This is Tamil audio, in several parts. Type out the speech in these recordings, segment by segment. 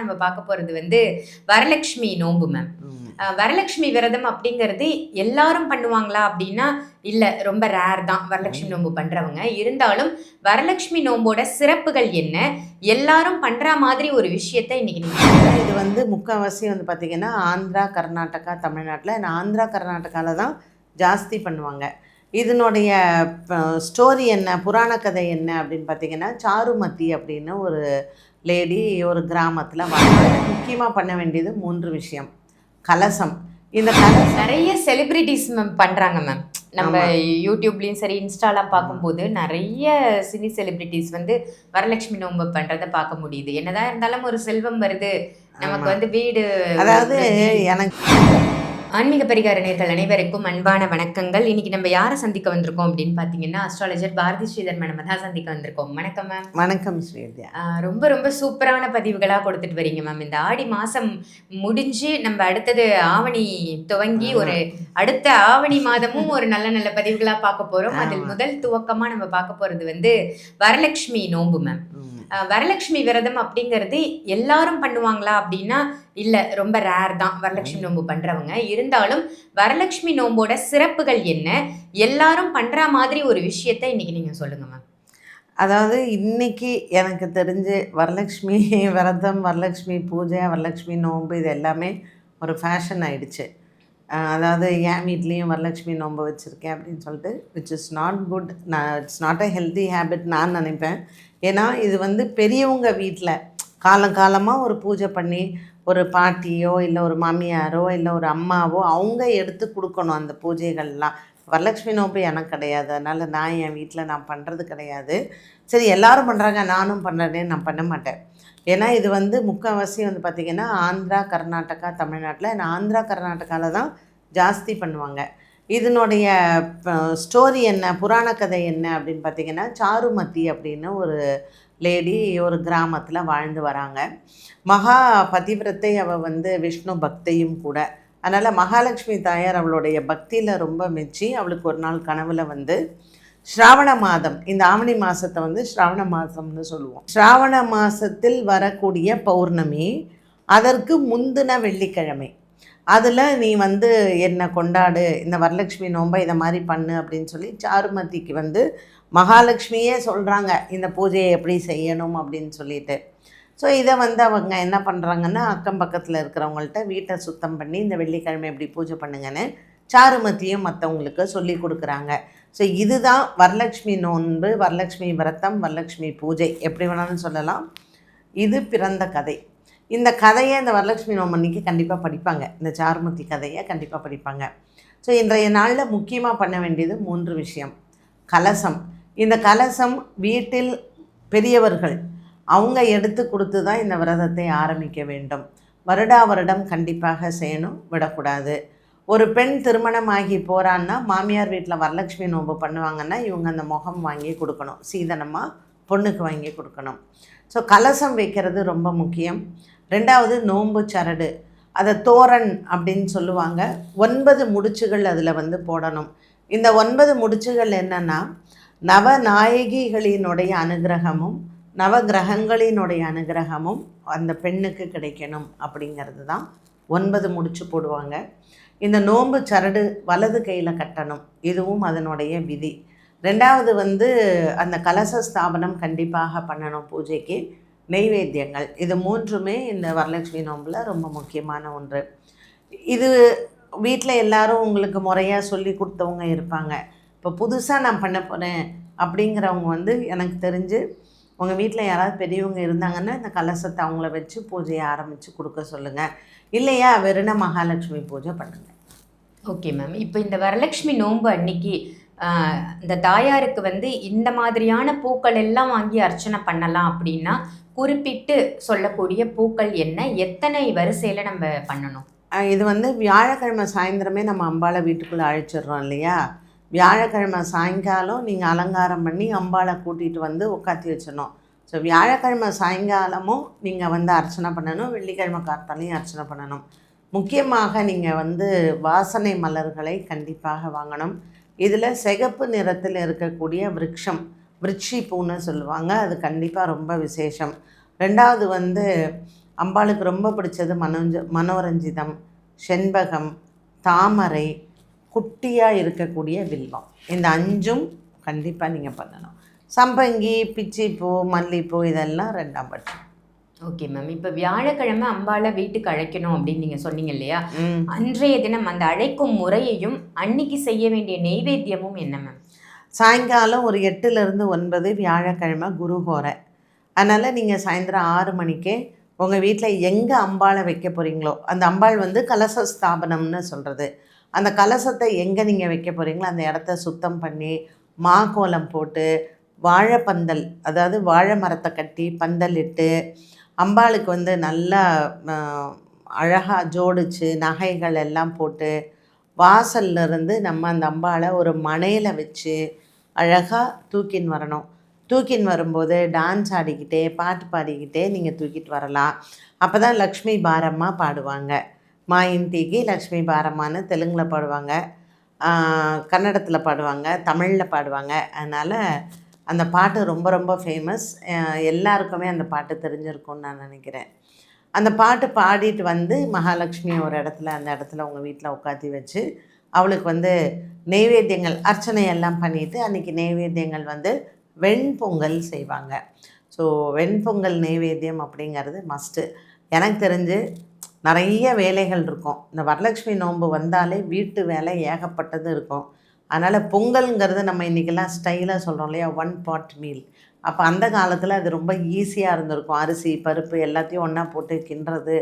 நம்ம பார்க்க போறது வந்து வரலட்சுமி நோன்பு மேம். வரலட்சுமி விரதம் அப்படிங்கிறது எல்லாரும் பண்ணுவாங்களா அப்படின்னா இல்ல, ரொம்ப ரேர் தான் வரலட்சுமி நோன்பு பண்றவங்க. இருந்தாலும் வரலட்சுமி நோம்போட சிறப்புகள் என்ன, எல்லாரும் பண்ற மாதிரி ஒரு விஷயத்த இன்னைக்கு நீங்க இது வந்து முக்கால்வாசி வந்து பார்த்தீங்கன்னா ஆந்திரா, கர்நாடகா, தமிழ்நாட்டில் ஆந்திரா கர்நாடகாவில் தான் ஜாஸ்தி பண்ணுவாங்க. இதனுடைய ஸ்டோரி என்ன, புராண கதை என்ன அப்படின்னு பார்த்தீங்கன்னா, சாருமதி அப்படின்னு ஒரு லேடி ஒரு கிராமத்தில் வாழ்ந்தாங்க. முக்கியமாக பண்ண வேண்டியது 3 விஷயம். கலசம். இந்த கலசம் நிறைய செலிபிரிட்டிஸ் மேம் பண்றாங்க மேம். நம்ம யூடியூப்லயும் சரி இன்ஸ்டாலாம் பார்க்கும்போது நிறைய சினி செலிபிரிட்டிஸ் வந்து வரலட்சுமி நோன்பு பண்றதை பார்க்க முடியுது. என்னதான் இருந்தாலும் ஒரு செல்வம் வருது நமக்கு வந்து வீடு. அதாவது எனக்கு ஆன்மீக பரிகார நேயர்கள் அனைவருக்கும் அன்பான வணக்கங்கள். இன்னைக்கு நம்ம யாரை சந்திக்க வந்திருக்கோம் அப்படின்னு பார்த்தீங்கன்னா, அஸ்ட்ராலஜர் பாரதி ஸ்ரீதர் மேடம் தான் சந்திக்க வந்திருக்கோம். வணக்கம் மேம். வணக்கம் ஸ்ரீவித்யா. ரொம்ப ரொம்ப சூப்பரான பதிவுகளாக கொடுத்துட்டு வரீங்க மேம். இந்த ஆடி மாதம் முடிஞ்சு நம்ம அடுத்தது ஆவணி துவங்கி ஒரு அடுத்த ஆவணி மாதமும் ஒரு நல்ல நல்ல பதிவுகளாக பார்க்க போகிறோம். அதில் முதல் துவக்கமாக நம்ம பார்க்க போகிறது வந்து வரலட்சுமி நோன்பு மேம். வரலட்சுமி விரதம் அப்படிங்கிறது எல்லாரும் பண்ணுவாங்களா அப்படின்னா இல்ல, ரொம்ப ரேர் தான் வரலட்சுமி நோன்பு பண்றவங்க. இருந்தாலும் வரலட்சுமி நோம்போட சிறப்புகள் என்ன, எல்லாரும் பண்ற மாதிரி ஒரு விஷயத்த இன்னைக்கு நீங்க சொல்லுங்க மேம். அதாவது இன்னைக்கு எனக்கு தெரிஞ்சு வரலட்சுமி விரதம், வரலட்சுமி பூஜை, வரலட்சுமி நோன்பு இது எல்லாமே ஒரு ஃபேஷன் ஆயிடுச்சு. அதாவது என் வீட்லேயும் வரலட்சுமி நோன்பு வச்சுருக்கேன் அப்படின்னு சொல்லிட்டு, which is not good. It's not a healthy habit நான் நினைப்பேன். ஏன்னா இது வந்து பெரியவங்க வீட்டில் காலங்காலமாக ஒரு பூஜை பண்ணி ஒரு பாட்டியோ இல்லை ஒரு மாமியாரோ இல்லை ஒரு அம்மாவோ அவங்க எடுத்து கொடுக்கணும் அந்த பூஜைகள்லாம். வரலட்சுமி நோன்பு எனக்கு கிடையாது, அதனால் நான் என் வீட்டில் நான் பண்ணுறது கிடையாது. சரி, எல்லோரும் பண்ணுறாங்க நானும் பண்ணுறேன்னு நான் பண்ண மாட்டேன். ஏன்னா இது வந்து முக்கால்வாசி வந்து பார்த்திங்கன்னா ஆந்திரா, கர்நாடகா, தமிழ்நாட்டில் ஆந்திரா கர்நாடகாவில் தான் ஜாஸ்தி பண்ணுவாங்க. இதனுடைய ஸ்டோரி என்ன, புராண கதை என்ன அப்படின்னு பார்த்திங்கன்னா, சாருமதி அப்படின்னு ஒரு லேடி ஒரு கிராமத்தில் வாழ்ந்து வராங்க. மகா பதிவிரத்தை, அவள் வந்து விஷ்ணு பக்தியும் கூட. அதனால் மகாலட்சுமி தாயார் அவளுடைய பக்தியில் ரொம்ப மெச்சி அவளுக்கு ஒரு நாள் கனவுல வந்து ஸ்ராவண மாதம், இந்த ஆவணி மாதத்தை வந்து ஸ்ராவண மாதம்னு சொல்லுவோம். ஸ்ராவண மாதத்தில் வரக்கூடிய பௌர்ணமி, அதற்கு முந்தின வெள்ளிக்கிழமை, அதில் நீ வந்து என்னை கொண்டாடு, இந்த வரலட்சுமி நோன்பை இதை மாதிரி பண்ணு அப்படின்னு சொல்லி சாருமதிக்கு வந்து மகாலட்சுமியே சொல்கிறாங்க இந்த பூஜையை எப்படி செய்யணும் அப்படின்னு சொல்லிட்டு. ஸோ இதை வந்து அவங்க என்ன பண்ணுறாங்கன்னா, அக்கம் பக்கத்தில் இருக்கிறவங்கள்ட்ட வீட்டை சுத்தம் பண்ணி இந்த வெள்ளிக்கிழமை எப்படி பூஜை பண்ணுங்கன்னு சாருமதியும் மற்றவங்களுக்கு சொல்லி கொடுக்குறாங்க. ஸோ இதுதான் வரலட்சுமி நோன்பு, வரலட்சுமி விரதம், வரலட்சுமி பூஜை, எப்படி வேணாலும் சொல்லலாம். இது பிறந்த கதை. இந்த கதையை இந்த வரலட்சுமி நோன்பு அன்றைக்கி கண்டிப்பாக படிப்பாங்க, இந்த சாருமதி கதையை கண்டிப்பாக படிப்பாங்க. ஸோ இன்றைய நாளில் முக்கியமாக பண்ண வேண்டியது 3 விஷயம். கலசம். இந்த கலசம் வீட்டில் பெரியவர்கள் அவங்க எடுத்து கொடுத்து தான் இந்த விரதத்தை ஆரம்பிக்க வேண்டும். வருடா வருடம் கண்டிப்பாக செய்யணும், விடக்கூடாது. ஒரு பெண் திருமணமாகி போகிறான்னா மாமியார் வீட்டில் வரலட்சுமி நோன்பு பண்ணுவாங்கன்னா இவங்க அந்த முகம் வாங்கி கொடுக்கணும், சீதனமாக பொண்ணுக்கு வாங்கி கொடுக்கணும். ஸோ கலசம் வைக்கிறது ரொம்ப முக்கியம். 2வது நோன்பு சரடு, அதை தோரன் அப்படின்னு சொல்லுவாங்க. 9 முடிச்சுகள் அதில் வந்து போடணும். இந்த 9 முடிச்சுகள் என்னென்னா, நவநாயகிகளினுடைய அனுகிரகமும் நவகிரகங்களினுடைய அனுகிரகமும் அந்த பெண்ணுக்கு கிடைக்கணும் அப்படிங்கிறது தான் 9 முடிச்சு போடுவாங்க. இந்த நோன்பு சரடு வலது கையில் கட்டணும், இதுவும் அதனுடைய விதி. 2வது வந்து அந்த கலச ஸ்தாபனம் கண்டிப்பாக பண்ணணும் பூஜைக்கு. நெய்வேத்தியங்கள், இது 3மே இந்த வரலட்சுமி நோம்பில் ரொம்ப முக்கியமான ஒன்று. இது வீட்டில் எல்லோரும் உங்களுக்கு முறையாக சொல்லி கொடுத்தவங்க இருப்பாங்க. இப்போ புதுசாக நான் பண்ண போகிறேன் அப்படிங்கிறவங்க வந்து எனக்கு தெரிஞ்சு உங்கள் வீட்டில் யாராவது பெரியவங்க இருந்தாங்கன்னா இந்த கலசத்தை அவங்கள வச்சு பூஜையை ஆரம்பித்து கொடுக்க சொல்லுங்கள். இல்லையா வெறும் மகாலட்சுமி பூஜை பண்ணுங்கள். Okay ma'am. இப்போ இந்த வரலட்சுமி நோன்பு அன்னைக்கு இந்த தாயாருக்கு வந்து இந்த மாதிரியான பூக்கள் எல்லாம் வாங்கி அர்ச்சனை பண்ணலாம் அப்படின்னா குறிப்பிட்டு சொல்லக்கூடிய பூக்கள் என்ன, எத்தனை வரிசையில் நம்ம பண்ணணும்? இது வந்து வியாழக்கிழமை சாயந்தரமே நம்ம அம்பாளை வீட்டுக்குள்ளே அழைச்சிடுறோம் இல்லையா. வியாழக்கிழமை சாயங்காலம் நீங்கள் அலங்காரம் பண்ணி அம்பாளை கூட்டிகிட்டு வந்து உட்காத்தி வச்சிடணும். ஸோ வியாழக்கிழமை சாயங்காலமும் நீங்கள் வந்து அர்ச்சனை பண்ணணும், வெள்ளிக்கிழமை காத்தாலையும் அர்ச்சனை பண்ணணும். முக்கியமாக நீங்கள் வந்து வாசனை மலர்களை கண்டிப்பாக வாங்கணும். இதில் சிகப்பு நிறத்தில் இருக்கக்கூடிய விருட்சம், விருட்சி பூன்னு சொல்லுவாங்க, அது கண்டிப்பாக ரொம்ப விசேஷம். 2வது வந்து அம்பாளுக்கு ரொம்ப பிடிச்சது மனோரஞ்சிதம், செண்பகம், தாமரை, குட்டியாக இருக்கக்கூடிய வில்வம். இந்த 5ம் கண்டிப்பாக நீங்கள் பண்ணணும். சம்பங்கி, பிச்சிப்பூ, மல்லிப்பூ இதெல்லாம் 2ஆம் பட்சம். Okay ma'am. இப்போ வியாழக்கிழமை அம்பாளை வீட்டுக்கு அழைக்கணும் அப்படின்னு நீங்கள் சொன்னீங்க இல்லையா? அன்றைய தினம் அந்த அழைக்கும் முறையையும் அன்னைக்கு செய்ய வேண்டிய நெய்வேத்தியமும் என்ன மேம்? சாயங்காலம் ஒரு 8லேருந்து 9 வியாழக்கிழமை குருஹோரை. அதனால் நீங்கள் சாயந்தரம் 6 மணிக்கே உங்கள் வீட்டில் எங்கே அம்பாளை வைக்க போகிறீங்களோ, அந்த அம்பாள் வந்து கலச ஸ்தாபனம்னு சொல்கிறது, அந்த கலசத்தை எங்கே நீங்கள் வைக்க போகிறீங்களோ அந்த இடத்த சுத்தம் பண்ணி மாக்கோலம் போட்டு வாழைப்பந்தல், அதாவது வாழை மரத்தை கட்டி பந்தல் இட்டு அம்பாளுக்கு வந்து நல்லா அழகாக ஜோடிச்சு நகைகள் எல்லாம் போட்டு வாசல்லேருந்து நம்ம அந்த அம்பாளை ஒரு மனையில் வச்சு அழகாக தூக்கின்னு வரணும். தூக்கின்னு வரும்போது டான்ஸ் ஆடிக்கிட்டே பாட்டு பாடிக்கிட்டே நீங்கள் தூக்கிட்டு வரலாம். அப்போ தான் லக்ஷ்மி பாரம்மா பாடுவாங்க. மாயின்டிக்கு லக்ஷ்மி பாரம்மான்னு தெலுங்கில் பாடுவாங்க, கன்னடத்தில் பாடுவாங்க, தமிழில் பாடுவாங்க. அதனால் அந்த பாட்டு ரொம்ப ரொம்ப ஃபேமஸ். எல்லாருக்குமே அந்த பாட்டு தெரிஞ்சிருக்கும்னு நான் நினைக்கிறேன். அந்த பாட்டு பாடிட்டு வந்து மகாலட்சுமியை ஒரு இடத்துல அந்த இடத்துல உங்கள் வீட்டில் உட்காத்தி வச்சு அவளுக்கு வந்து நெய்வேத்தியங்கள் அர்ச்சனை எல்லாம் பண்ணிவிட்டு அன்றைக்கி நெய்வேத்தியங்கள் வந்து வெண்பொங்கல் செய்வாங்க. ஸோ வெண்பொங்கல் நெய்வேத்தியம் அப்படிங்கிறது மஸ்ட்டு. எனக்கு தெரிஞ்சு நிறைய வேலைகள் இருக்கும். இந்த வரலட்சுமி நோன்பு வந்தாலே வீட்டு வேலை ஏகப்பட்டது இருக்கும். அதனால் பொங்கல்ங்கிறது நம்ம இன்றைக்கெல்லாம் ஸ்டைலாக சொல்கிறோம் இல்லையா, 1 pot மீல். அப்போ அந்த காலத்தில் அது ரொம்ப ஈஸியாக இருந்திருக்கும். அரிசி பருப்பு எல்லாத்தையும் ஒன்றா போட்டு கிண்டுறது,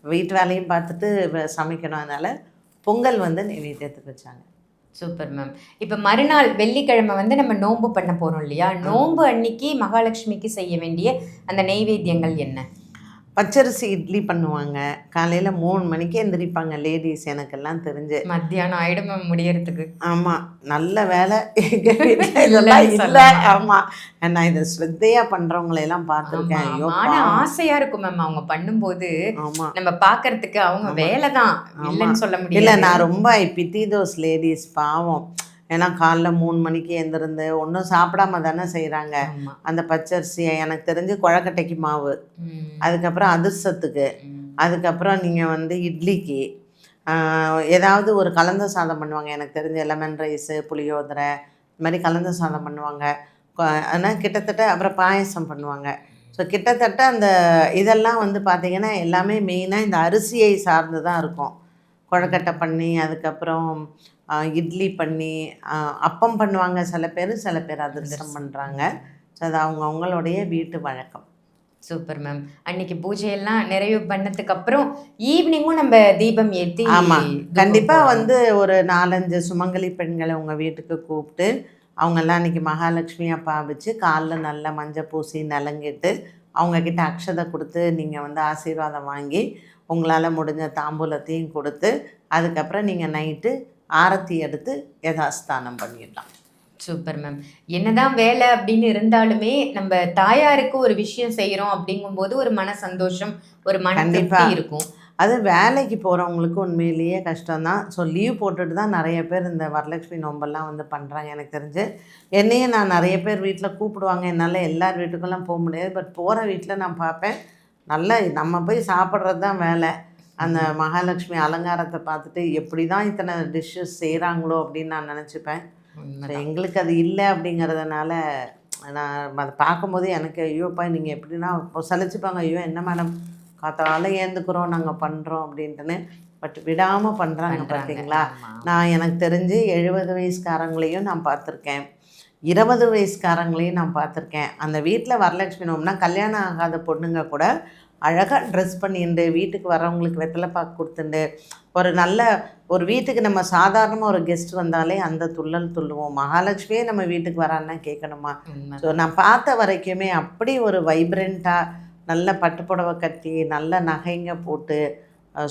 வீட்டு வேலையும் பார்த்துட்டு சமைக்கணும். அதனால் பொங்கல் வந்து நெய்வேத்தியத்துக்கு வச்சாங்க. Super ma'am. இப்போ மறுநாள் வெள்ளிக்கிழமை வந்து நம்ம நோன்பு பண்ண போகிறோம் இல்லையா? நோன்பு அன்னைக்கு மகாலட்சுமிக்கு செய்ய வேண்டிய அந்த நெய்வேத்தியங்கள் என்ன? பச்சரிசி இட்லி பண்ணுவாங்க. காலையில் 3 மணிக்கு எந்திரிப்பாங்க லேடிஸ், எனக்கெல்லாம் தெரிஞ்சு. மத்தியானம் ஆயிடும் மேம் முடியறதுக்கு. ஆமாம், நல்ல வேலை எங்கள் வீட்டில் இதெல்லாம் இல்லை. ஆமாம், நான் இதை ஸ்ரத்தையாக பண்ணுறவங்களையெல்லாம் பார்த்துருக்கேன். ஐயோ, ஆனால் ஆசையாக இருக்கும் மேம் அவங்க பண்ணும்போது. ஆமாம், நம்ம பார்க்கறதுக்கு அவங்க வேலை தான், இல்லைன்னு சொல்ல முடியல. இல்லை, நான் ரொம்ப ஐ பிட்டி தோஸ் லேடிஸ், பாவம். ஏன்னா காலைல 3 மணிக்கு எழுந்திருந்து ஒன்றும் சாப்பிடாம தானே செய்கிறாங்க. அந்த பச்சரிசியை எனக்கு தெரிஞ்சு கொழக்கட்டைக்கு மாவு, அதுக்கப்புறம் அதிர்சத்துக்கு, அதுக்கப்புறம் நீங்கள் வந்து இட்லிக்கு ஏதாவது ஒரு கலந்த சாதம் பண்ணுவாங்க. எனக்கு தெரிஞ்ச லெமன் ரைஸு, புளியோதரை, இது மாதிரி கலந்த சாதம் பண்ணுவாங்க. ஆனால் கிட்டத்தட்ட அப்புறம் பாயசம் பண்ணுவாங்க. ஸோ கிட்டத்தட்ட அந்த இதெல்லாம் வந்து பார்த்திங்கன்னா எல்லாமே மெயினாக இந்த அரிசியை சார்ந்து தான் இருக்கும். கொழக்கட்டை பண்ணி, அதுக்கப்புறம் இட்லி பண்ணி, அப்பம் பண்ணுவாங்க சில பேர் அதிரசம் பண்ணுறாங்க. ஸோ அது அவங்களுடைய வீட்டு வழக்கம். Super ma'am. அன்னைக்கு பூஜையெல்லாம் நிறைவு பண்ணதுக்கு அப்புறம் ஈவினிங்கும் நம்ம தீபம் ஏற்றி. ஆமாம், கண்டிப்பாக வந்து ஒரு 4-5 சுமங்கலி பெண்களை உங்கள் வீட்டுக்கு கூப்பிட்டு அவங்கெல்லாம் அன்றைக்கி மகாலட்சுமியாக பாவிச்சு காலில் நல்லா மஞ்சள் பூசி நலங்கிட்டு அவங்கக்கிட்ட அக்ஷதை கொடுத்து நீங்கள் வந்து ஆசீர்வாதம் வாங்கி உங்களால் முடிஞ்ச தாம்பூலத்தையும் கொடுத்து அதுக்கப்புறம் நீங்கள் நைட்டு ஆரத்தி எடுத்து யதாஸ்தானம் பண்ணிடலாம். Super ma'am. என்னதான் வேலை அப்படின்னு இருந்தாலுமே நம்ம தாயாருக்கு ஒரு விஷயம் செய்கிறோம் அப்படிங்கும்போது ஒரு மன சந்தோஷம், ஒரு மன திருப்தி இருக்கும். அது வேலைக்கு போகிறவங்களுக்கு உண்மையிலேயே கஷ்டம்தான். ஸோ லீவ் போட்டுட்டு தான் நிறைய பேர் இந்த வரலட்சுமி நோம்பெல்லாம் வந்து பண்ணுறாங்க. எனக்கு தெரிஞ்சு என்னையும் நான் நிறைய பேர் வீட்டில் கூப்பிடுவாங்க. என்னால் எல்லார் வீட்டுக்கெல்லாம் போக முடியாது. பட் போகிற வீட்டில் நான் பார்ப்பேன், நல்லா நம்ம போய் சாப்பிட்றது தான் வேலை. அந்த மகாலட்சுமி அலங்காரத்தை பார்த்துட்டு எப்படி தான் இத்தனை டிஷ்ஷஸ் செய்கிறாங்களோ அப்படின்னு நான் நினச்சிப்பேன். எங்களுக்கு அது இல்லை அப்படிங்கிறதுனால நான் அதை பார்க்கும்போது எனக்கு ஐயோப்பா நீங்கள் எப்படின்னா சலிச்சுப்பாங்க. ஐயோ என்ன மேடம் காத்தால ஏந்துக்கிறோம் நாங்கள் பண்ணுறோம் அப்படின்ட்டுன்னு. பட் விடாமல் பண்ணுறாங்க பார்த்தீங்களா. நான் எனக்கு தெரிஞ்சு 70 வயசுக்காரங்களையும் நான் பார்த்துருக்கேன், 20 வயசுக்காரங்களையும் நான் பார்த்துருக்கேன். அந்த வீட்டில் வரலட்சுமி நோம்புனா கல்யாணம் ஆகாத பொண்ணுங்க கூட அழகாக ட்ரெஸ் பண்ணிட்டு வீட்டுக்கு வரவங்களுக்கு வெத்தலை பாக்கு கொடுத்துட்டு ஒரு நல்ல ஒரு வீட்டுக்கு நம்ம சாதாரணமாக ஒரு கெஸ்ட் வந்தாலே அந்த துள்ளல் துள்ளுவோம். மகாலட்சுமியே நம்ம வீட்டுக்கு வரான்னா கேட்கணுமா? ஸோ நான் பார்த்த வரைக்குமே அப்படி ஒரு வைப்ரண்ட்டாக நல்ல பட்டுப்புடவை கட்டி நல்ல நகைங்க போட்டு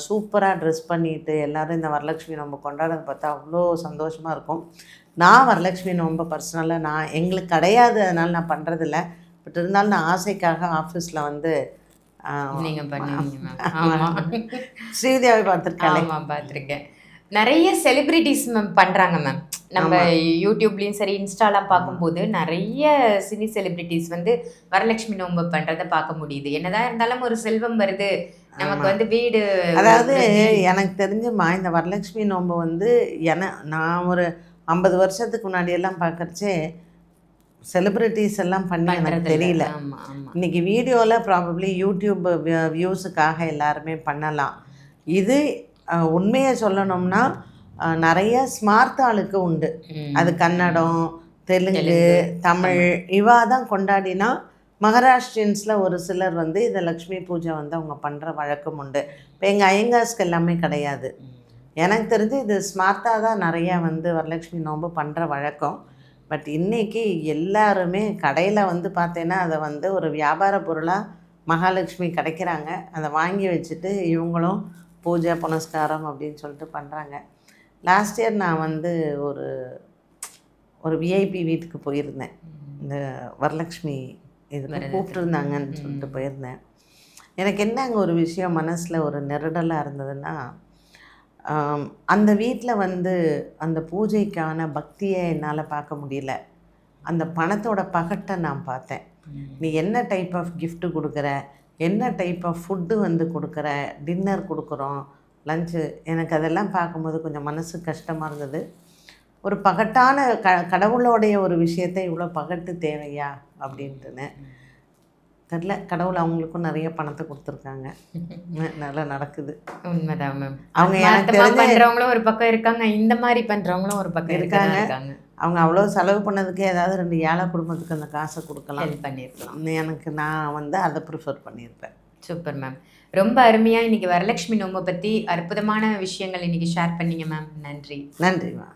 சூப்பராக ட்ரெஸ் பண்ணிட்டு எல்லோரும் இந்த வரலட்சுமி நோம்பு கொண்டாடுறத பார்த்தா அவ்வளோ சந்தோஷமாக இருக்கும். நான் வரலட்சுமி நோம்பு பர்சனலாக எங்களுக்கு கிடையாது, அதனால் நான் பண்ணுறதில்ல. பட் இருந்தாலும் நான் ஆசைக்காக ஆஃபீஸில் வந்து நீங்கள் பண்ணுவீங்க மேம். ஸ்ரீதேவி பார்த்துருக்கேன். பார்த்துருக்கேன். நிறைய செலிப்ரிட்டிஸ் மேம் பண்ணுறாங்க மேம். நம்ம யூடியூப்லயும் சரி இன்ஸ்டாலாம் பார்க்கும்போது நிறைய சினி செலிபிரிட்டிஸ் வந்து வரலட்சுமி நோன்பு பண்றதை பார்க்க முடியுது. என்னதான் இருந்தாலும் ஒரு செல்வம் வருது நமக்கு வந்து வீடு. அதாவது எனக்கு தெரிஞ்சுமா இந்த வரலட்சுமி நோன்பு வந்து நான் ஒரு 50 வருஷத்துக்கு முன்னாடியெல்லாம் பார்க்கறச்சே செலிப்ரிட்டிஸ் எல்லாம் பண்ணி எனக்கு தெரியல. ஆமா ஆமா. இன்னைக்கு வீடியோவில் ப்ராபப்ளி யூடியூப் வியூஸுக்காக எல்லாருமே பண்ணலாம். இது உண்மையை சொல்லணும்னா நிறைய ஸ்மார்ட் ஆளுக்கு உண்டு. அது கன்னடம், தெலுங்கு, தமிழ் இவா தான் கொண்டாடினா மகாராஷ்டிரியன்ஸில் ஒரு சிலர் வந்து இதை லக்ஷ்மி பூஜை வந்து அவங்க பண்ணுற வழக்கம் உண்டு. இப்போ எங்கள் ஐயங்காஸ்க்கு எல்லாமே கிடையாது. எனக்கு தெரிஞ்சு இது ஸ்மார்ட்டாக தான் நிறையா வந்து வரலட்சுமி நோன்பு பண்ணுற வழக்கம். பட் இன்றைக்கி எல்லாருமே கடையில் வந்து பார்த்தீங்கன்னா அதை வந்து ஒரு வியாபார பொருளாக மகாலட்சுமி கிடைக்கிறாங்க. அதை வாங்கி வச்சுட்டு இவங்களும் பூஜை புனஸ்காரம் அப்படின்னு சொல்லிட்டு பண்ணுறாங்க. லாஸ்ட் இயர் நான் வந்து ஒரு விஐபி வீட்டுக்கு போயிருந்தேன். இந்த வரலட்சுமி இதுக்கு கூப்பிட்டுருந்தாங்கன்னு சொல்லிட்டு போயிருந்தேன். எனக்கு என்ன அங்கே ஒரு விஷயம் மனசில் ஒரு நெருடலாக இருந்ததுன்னா, அந்த வீட்டில் வந்து அந்த பூஜைக்கான பக்தியை என்னால் பார்க்க முடியல. அந்த பணத்தோட பகட்டை நான் பார்த்தேன். நீ என்ன டைப் ஆஃப் gift கொடுக்குற, என்ன டைப் ஆஃப் ஃபுட்டு வந்து கொடுக்குற, டின்னர் கொடுக்குறோம், லஞ்சு, எனக்கு அதெல்லாம் பார்க்கும்போது கொஞ்சம் மனசு கஷ்டமாக இருந்தது. ஒரு பகட்டான கடவுளோடைய ஒரு விஷயத்தை இவ்வளோ பகட்டு தேவையா அப்படின்ட்டுன்னு தெரில. கடவுள் அவங்களுக்கும் நிறைய பணத்தை கொடுத்துருக்காங்க, நல்லா நடக்குது. உண்மைதான் மேம். அவங்க எனக்கு தெரிஞ்ச பண்றவங்களும் ஒரு பக்கம் இருக்காங்க, இந்த மாதிரி பண்றவங்களும் ஒரு பக்கம் இருக்காங்க. இருக்காங்க. அவங்க அவ்வளோ செலவு பண்ணதுக்கு ஏதாவது 2 ஏழை குடும்பத்துக்கு அந்த காசை கொடுக்கலாம், ஹெல்ப் பண்ணியிருக்கலாம். நான் வந்து அதை ப்ரிஃபர் பண்ணியிருப்பேன். Super ma'am. ரொம்ப அருமையாக இன்னைக்கு வரலட்சுமி நோம்பை பற்றி அற்புதமான விஷயங்கள் இன்னைக்கு ஷேர் பண்ணீங்க மேம். நன்றி. நன்றிம்மா.